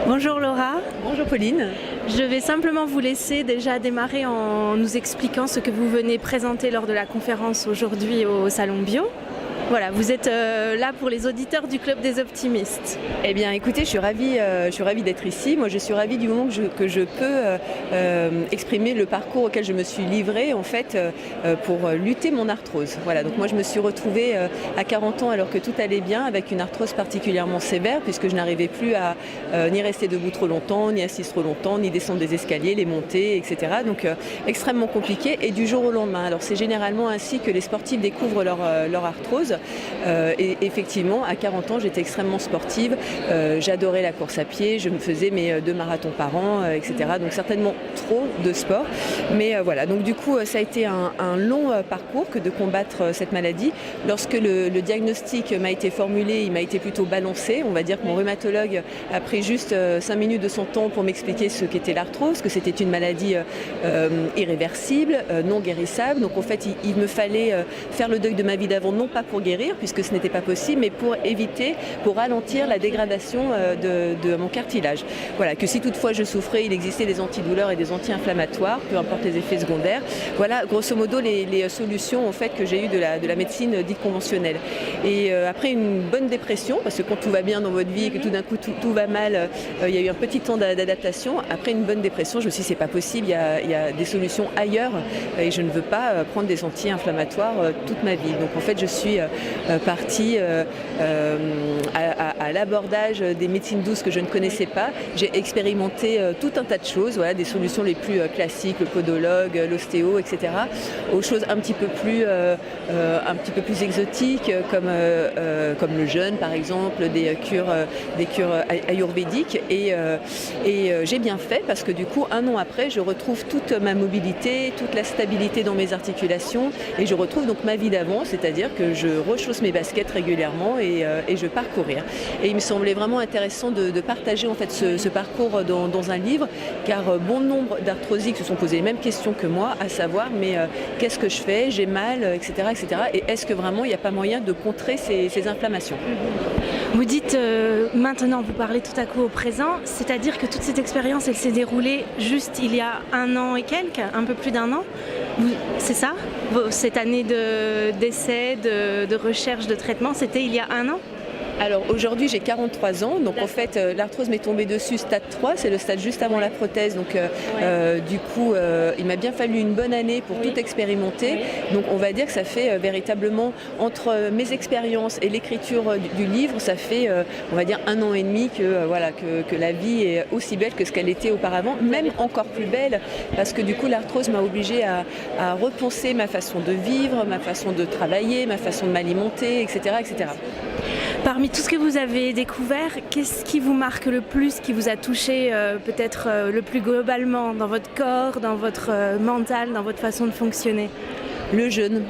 Bonjour Laura. Bonjour Pauline. Je vais simplement vous laisser déjà démarrer en nous expliquant ce que vous venez présenter lors de la conférence aujourd'hui au Salon Bio. Voilà, vous êtes là pour les auditeurs du Club des Optimistes. Eh bien écoutez, je suis ravie d'être ici. Moi je suis ravie du moment que je peux exprimer le parcours auquel je me suis livrée en fait pour lutter mon arthrose. Voilà, donc moi je me suis retrouvée à 40 ans alors que tout allait bien avec une arthrose particulièrement sévère puisque je n'arrivais plus à ni rester debout trop longtemps, ni assise trop longtemps, ni descendre des escaliers, les monter, etc. Donc extrêmement compliqué et du jour au lendemain. Alors c'est généralement ainsi que les sportifs découvrent leur arthrose. Et effectivement, à 40 ans, j'étais extrêmement sportive. J'adorais la course à pied, je me faisais mes 2 marathons par an, etc. Donc certainement trop de sport. Mais voilà, donc du coup, ça a été un long parcours que de combattre cette maladie. Lorsque le diagnostic m'a été formulé, il m'a été plutôt balancé. On va dire que mon rhumatologue a pris juste 5 minutes de son temps pour m'expliquer ce qu'était l'arthrose, que c'était une maladie irréversible, non guérissable. Donc en fait, il me fallait faire le deuil de ma vie d'avant, non pas pour guérir, puisque ce n'était pas possible, mais pour éviter, pour ralentir la dégradation de mon cartilage. Voilà, que si toutefois je souffrais, il existait des antidouleurs et des anti-inflammatoires, peu importe les effets secondaires. Voilà, grosso modo, les solutions en fait, que j'ai eues de la médecine dite conventionnelle. Et après une bonne dépression, parce que quand tout va bien dans votre vie et que tout d'un coup tout va mal, il y a eu un petit temps d'adaptation. Après une bonne dépression, je me suis dit c'est pas possible, il y a des solutions ailleurs et je ne veux pas prendre des anti-inflammatoires toute ma vie. Donc en fait, je suis partie à l'abordage des médecines douces que je ne connaissais pas. J'ai expérimenté tout un tas de choses, voilà, des solutions les plus classiques, le podologue, l'ostéo, etc., aux choses un petit peu plus exotiques comme le jeûne par exemple, des cures ayurvédiques et j'ai bien fait parce que du coup 1 an après je retrouve toute ma mobilité, toute la stabilité dans mes articulations et je retrouve donc ma vie d'avant, c'est-à-dire que je rechausse mes baskets régulièrement et je pars courir. Et il me semblait vraiment intéressant de partager en fait ce parcours dans un livre, car bon nombre d'arthrosiques se sont posés les mêmes questions que moi, à savoir mais qu'est-ce que je fais, j'ai mal, etc., etc. Et est-ce que vraiment il n'y a pas moyen de contrer ces inflammations? Vous dites maintenant, vous parlez tout à coup au présent, c'est-à-dire que toute cette expérience, elle s'est déroulée juste il y a 1 an et quelques, un peu plus d'1 an. C'est ça? Cette année d'essai, de recherche, de traitement, c'était il y a 1 an? Alors aujourd'hui j'ai 43 ans, donc en fait l'arthrose m'est tombée dessus stade 3, c'est le stade juste avant la prothèse, donc du coup il m'a bien fallu une bonne année pour tout expérimenter, donc on va dire que ça fait véritablement entre mes expériences et l'écriture du livre, ça fait on va dire 1 an et demi que la vie est aussi belle que ce qu'elle était auparavant, même encore plus belle, parce que du coup l'arthrose m'a obligée à repenser ma façon de vivre, ma façon de travailler, ma façon de m'alimenter, etc., etc. Parmi tout ce que vous avez découvert, qu'est-ce qui vous marque le plus, qui vous a touché peut-être le plus globalement dans votre corps, dans votre mental, dans votre façon de fonctionner ? Le jeûne,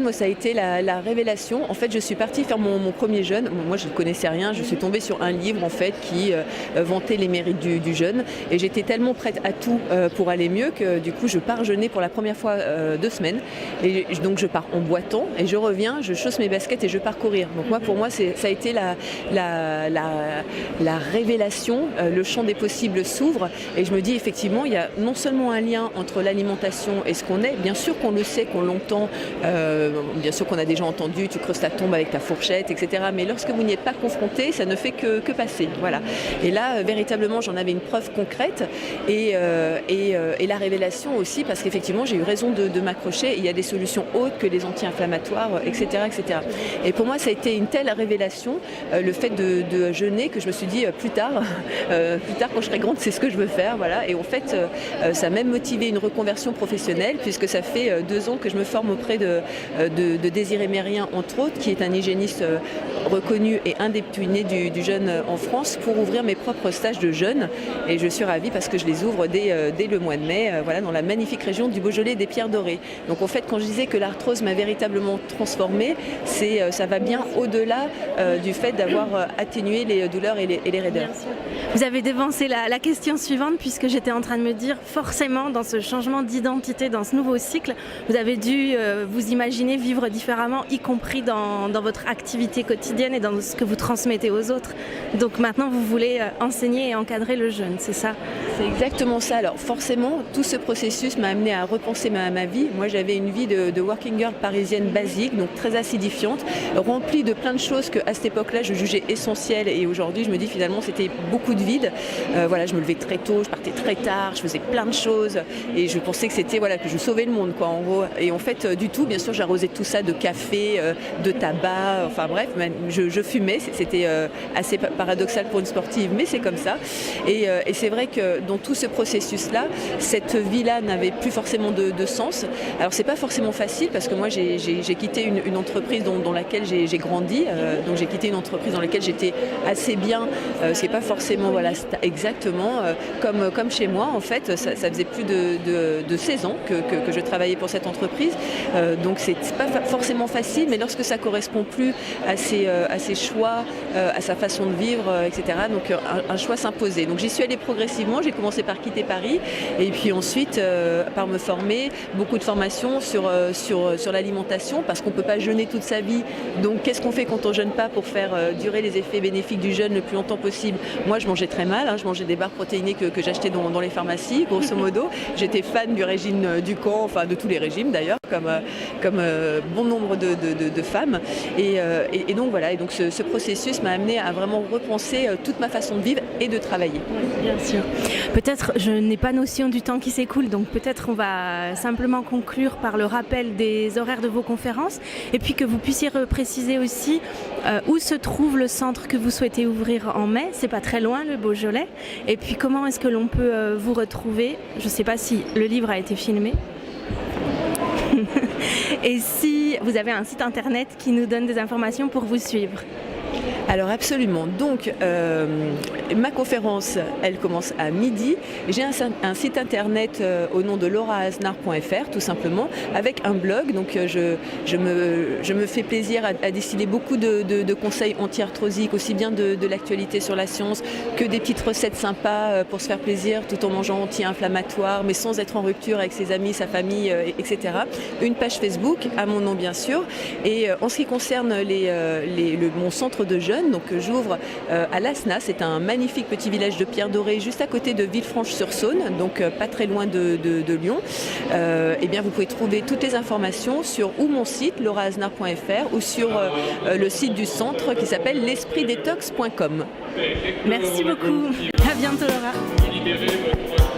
moi ça a été la révélation. En fait, je suis partie faire mon premier jeûne. Moi, je ne connaissais rien. Je suis tombée sur un livre en fait qui vantait les mérites du jeûne. Et j'étais tellement prête à tout pour aller mieux que du coup, je pars jeûner pour la première fois 2 semaines. Et donc, je pars en boitant et je reviens, je chausse mes baskets et je pars courir. Donc moi, pour moi, ça a été la révélation. Le champ des possibles s'ouvre et je me dis effectivement, il y a non seulement un lien entre l'alimentation et ce qu'on est. Bien sûr qu'on le sait, qu'on longtemps, bien sûr qu'on a déjà entendu, tu creuses ta tombe avec ta fourchette, etc. Mais lorsque vous n'y êtes pas confronté, ça ne fait que passer. Voilà. Et là, véritablement, j'en avais une preuve concrète et la révélation aussi, parce qu'effectivement, j'ai eu raison de m'accrocher. Il y a des solutions autres que les anti-inflammatoires, etc., etc. Et pour moi, ça a été une telle révélation, le fait de jeûner, que je me suis dit plus tard, quand je serai grande, c'est ce que je veux faire. Voilà. Et en fait, ça a même motivé une reconversion professionnelle, puisque ça fait 2 ans que je me forme auprès de Désiré Mérien, entre autres, qui est un hygiéniste reconnu et indéputé du jeûne en France, pour ouvrir mes propres stages de jeûne. Et je suis ravie parce que je les ouvre dès le mois de mai, voilà, dans la magnifique région du Beaujolais et des Pierres Dorées. Donc en fait, quand je disais que l'arthrose m'a véritablement transformée, ça va bien au-delà du fait d'avoir atténué les douleurs et les raideurs. Vous avez devancé la question suivante, puisque j'étais en train de me dire, forcément, dans ce changement d'identité, dans ce nouveau cycle, vous avez dû vous imaginer vivre différemment, y compris dans votre activité quotidienne. quotidienne et dans ce que vous transmettez aux autres. Donc maintenant, vous voulez enseigner et encadrer le jeune, c'est ça? C'est exactement ça. Alors forcément, tout ce processus m'a amené à repenser ma vie. Moi, j'avais une vie de working girl parisienne basique, donc très acidifiante, remplie de plein de choses qu'à cette époque-là, je jugeais essentielles. Et aujourd'hui, je me dis finalement, c'était beaucoup de vide. Voilà, je me levais très tôt, je partais très tard, je faisais plein de choses. Et je pensais que c'était, voilà, que je sauvais le monde, quoi, en gros. Et en fait, du tout, bien sûr, j'arrosais tout ça de café, de tabac, enfin bref, je fumais. C'était assez paradoxal pour une sportive, mais c'est comme ça. Et c'est vrai que dans tout ce processus-là, cette vie-là n'avait plus forcément de sens. Alors c'est pas forcément facile parce que moi j'ai quitté une entreprise dans laquelle j'ai grandi, donc j'ai quitté une entreprise dans laquelle j'étais assez bien, ce qui n'est pas forcément exactement comme chez moi en fait. Ça faisait plus de 16 ans que je travaillais pour cette entreprise, donc c'est pas forcément facile, mais lorsque ça correspond plus à ses choix, à sa façon de vivre, etc. Donc un choix s'imposait. Donc j'y suis allée progressivement. J'ai commencé par quitter Paris et puis ensuite par me former, beaucoup de formations sur l'alimentation parce qu'on ne peut pas jeûner toute sa vie. Donc qu'est-ce qu'on fait quand on ne jeûne pas pour faire durer les effets bénéfiques du jeûne le plus longtemps possible? Moi je mangeais très mal, je mangeais des barres protéinées que j'achetais dans les pharmacies, grosso modo. J'étais fan du régime du camp, enfin de tous les régimes d'ailleurs, comme bon nombre de femmes. Et donc voilà, et donc ce processus m'a amené à vraiment repenser toute ma façon de vivre et de travailler. Oui, bien sûr. Peut-être, je n'ai pas notion du temps qui s'écoule, donc peut-être on va simplement conclure par le rappel des horaires de vos conférences et puis que vous puissiez préciser aussi où se trouve le centre que vous souhaitez ouvrir en mai. C'est pas très loin, le Beaujolais. Et puis comment est-ce que l'on peut vous retrouver? Je ne sais pas si le livre a été filmé. Et si vous avez un site internet qui nous donne des informations pour vous suivre. Alors absolument. Donc ma conférence, elle commence à midi. J'ai un site internet au nom de lauraaznar.fr tout simplement, avec un blog. Donc je me fais plaisir à distiller beaucoup de conseils anti-arthrosiques, aussi bien de l'actualité sur la science que des petites recettes sympas pour se faire plaisir tout en mangeant anti-inflammatoire, mais sans être en rupture avec ses amis, sa famille, etc. Une page Facebook à mon nom bien sûr. Et en ce qui concerne mon centre de jeûne, donc j'ouvre à Lasna, c'est un magnifique petit village de pierre dorée juste à côté de Villefranche-sur-Saône, donc pas très loin de Lyon. Et bien vous pouvez trouver toutes les informations sur ou mon site lauraaznar.fr ou sur le site du centre qui s'appelle l'espritdetox.com. Merci beaucoup. À bientôt Laura.